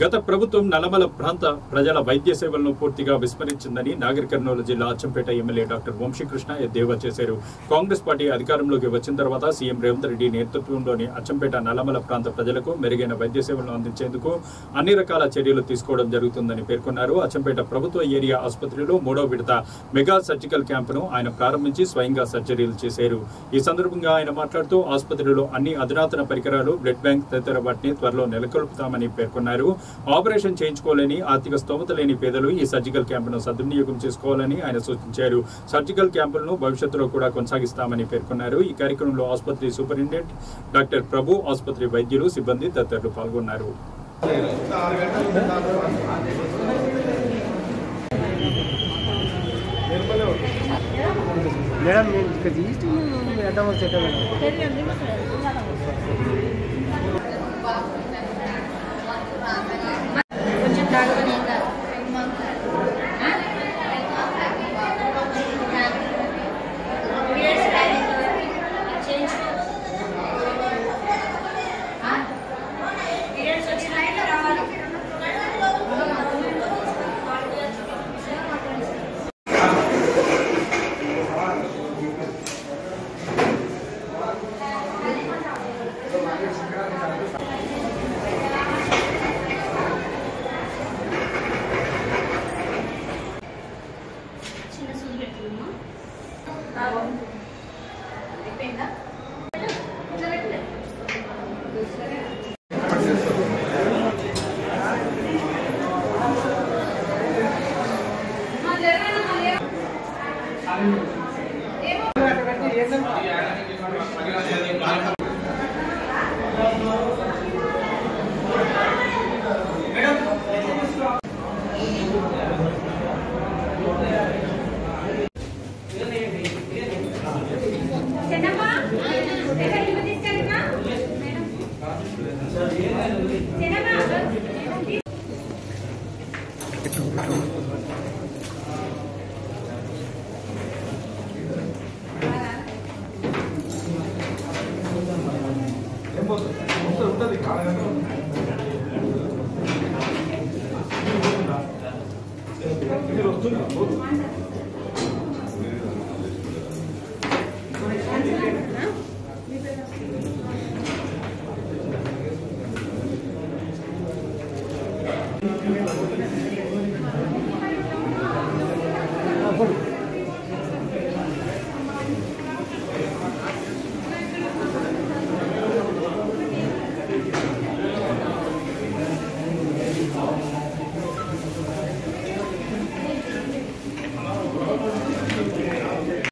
గత ప్రభుత్వం నల్లమల ప్రాంత ప్రజల వైద్య సేవలను పూర్తిగా విస్మరించిందని నాగర్ కర్నూలు జిల్లా అచ్చంపేట ఎమ్మెల్యే డాక్టర్ వంశీకృష్ణ ఎద్దేవా చేశారు. కాంగ్రెస్ పార్టీ అధికారంలోకి వచ్చిన తర్వాత సీఎం రేవంత్ రెడ్డి నేతృత్వంలోని అచ్చంపేట నల్లమల ప్రాంత ప్రజలకు మెరుగైన వైద్య సేవలను అందించేందుకు అన్ని రకాల చర్యలు తీసుకోవడం జరుగుతుందని పేర్కొన్నారు. అచ్చంపేట ప్రభుత్వ ఏరియా ఆసుపత్రిలో 3వ విడత మెగా సర్జికల్ క్యాంపును ఆయన ప్రారంభించి స్వయంగా సర్జరీలు చేశారు. ఈ సందర్భంగా ఆయన మాట్లాడుతూ ఆసుపత్రిలో అన్ని అధునాతన పరికరాలు, బ్లడ్ బ్యాంక్ తదితర వాటిని త్వరలో నెలకొల్పుతామని పేర్కొన్నారు. ఆపరేషన్ చేయించుకోలేని, ఆర్థిక స్తోమత లేని పేదలు ఈ సర్జికల్ క్యాంపును సద్వినియోగం చేసుకోవాలని ఆయన సూచించారు. సర్జికల్ క్యాంపులను భవిష్యత్తులో కూడా కొనసాగిస్తామని పేర్కొన్నారు. ఈ కార్యక్రమంలో ఆసుపత్రి సూపరింటెండెంట్ డాక్టర్ ప్రభు, ఆసుపత్రి వైద్యులు, సిబ్బంది తదితరులు పాల్గొన్నారు.